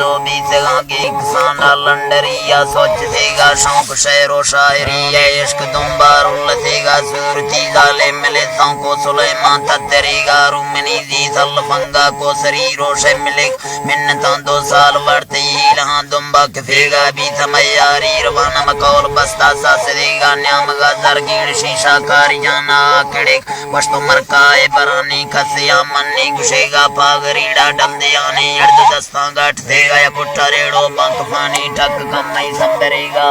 जो भी सगा की किसान लंडरिया सोच देगा शौक शेरो शायरी है इश्क दुम्बार उल्लसेगा सूरती जाले मिले को सुलेमान तत्तरेगा रूमनी जी सलफंगा को शरीरों से मिले मिन्नता 2 साल बढ़ते ही लहां दुम्बा कफेगा भी समय यारी रवाना मकौल बस्ता सा सदेगा न्याम गजर गिड़ शीशा कारी जाना आकड़े वस्तु मरकाए बरानी खसिया मन्नी घुसेगा पागरीड़ा डल दियाने अर्ध दस्ता गाठ देगा या पुट्टा रेड़ो बंक फानी ठक कम नहीं संबरेगा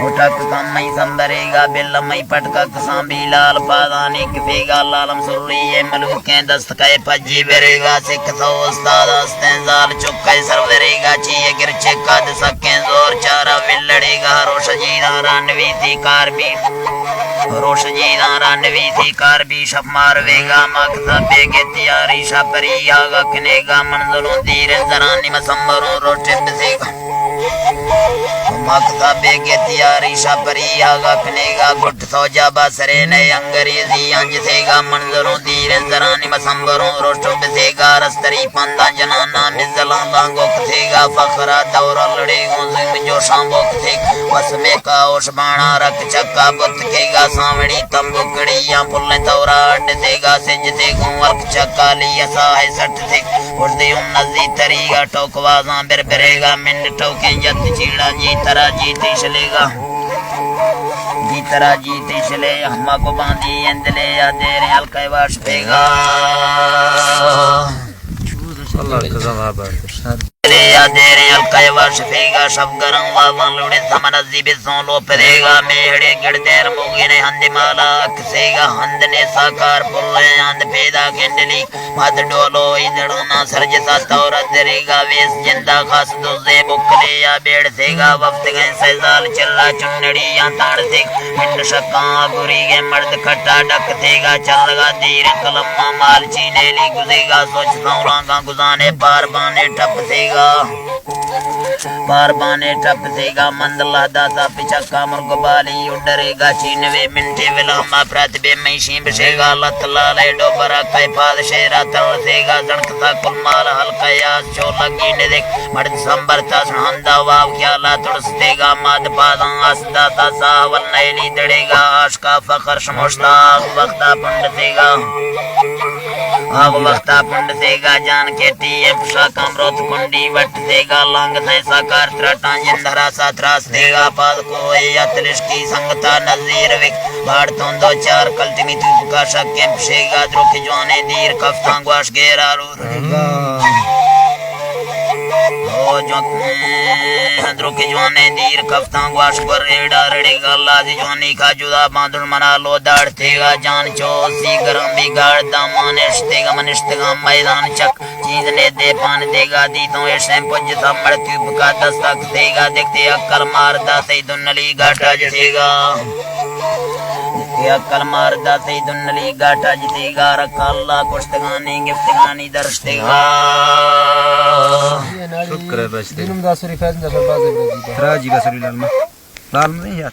उठक कम नहीं संबरेगा बिल मई पटका सांबी लाल पादानी कफेगा लालम सुर्री ये मलूके दस्त के पज्जी बेरेगा सिख तो उस्ताद अस्तेंजाल चुक्के सरवरेगा चीए गिरचे कद सके जोर चारा विलड़ेगा रोश जीदा रानवी थी कार भी शफ मारवेगा मकता बेगे तियारी शपरी आगा कनेगा मंजरों धीरे जरानी मसंबरों रोटे बसेगा मकता बेगे तियारी शपरी आगा कनेगा गुट सौजा बसरे नए अंग्रेजी अंजसेगा मंजरों धीरे जरानी मसंबरों रोटो बसेगा रस्तरी पंदा जनाना मिजला बांगो कथेगा फखरा दौरा लड़ेगो जिम जो शांबो कथेगा वसमे का ओश बाणा रख चक्का बुत केगा सावड़ी तंबुकड़ियां पुल्ले तौरा अड्ड देगा सिंज से गुंवल चक्का लिया साहे सट से उर्दे नजी तरीगा टोकवाजा बिरबिरेगा मिंड टोके जत चीड़ा जी तरह जीते चलेगा जी तरह जीते चले हमा को बांधी अंदले या देरे हल्का वाश पेगा अल्लाह का जवाब या देरे हल्का वाश पेगा सब गरम वावन लुड़े समनजी बिसों लो परेगा मेहड़े गिरदेर मुगी ने हंद माला कसेगा हंद ने साकार पुल्ले हंद पैदा केंडली मत डोलो इधड़ो ना सरज सा तौर दरेगा वेस जिंदा खास दोजे बुकले या बेड़ सेगा वक्त गए सैजाल चल्ला चुन्नड़ी या ताड़ से पिंड शक्का गुरी के मर्द खट्टा डक सेगा चल लगा धीरे कलम माल चीने ली गुजेगा सोच सौरांगा गुजाने पार बाने टप सेगा पार बाने टप सेगा मंदला दाता पिचक्का मुर्गबाली उडरेगा 96 मिनटे विलम्बा प्रतिबे मैशी बसेगा लत लाले डोबरा कै पाद शेरा तल सेगा जणकता कुलमाल हल्का यास चोला गिंडे देख मर्द संबरता सुनंदा वाव ख्याला तुड़सतेगा माद पादा असदाता सावल नैली दड़ेगा आशका फखर शमुश्ताक वक्ता पुंड सेगा आग वक्ता पुंड सेगा जान खेती पुषा कमरोत कुंडी वट सेगा लांग साकार त्रटा जिंदरा सात्रास देगा पाद को अतलिश की संगता नजीर विक बाढ़ तो 2-4 कल्टमी तू का शक्के सेगा द्रुक जवाने दीर कफ्ता ग्वाश गेरा रो ओ जो द्रुक जवाने दीर कफ्ता ग्वाश पर रेड़ा रेड़ेगा लाजी जवानी का जुदा बांधुर मना लो दाड़ थेगा जान चोसी गरम बिगाड़ दामाने इश्तेगा मनिश्तेगा मैदान चक चीज ने दे पान देगा दी तो ऐसे पुज समड़ ट्यूब का दस्तक देगा देखते अक्कल मारदा से दुनली घाटा जसेगा अक्कल मारदा से दुनली घाटा जसेगा रखा अल्लाह कुश्तगानी गिफ्तगानी दर्शतेगा शुक्र है बस दिन 10 फैज 10 बाज राजी का सरी लाल में नहीं यार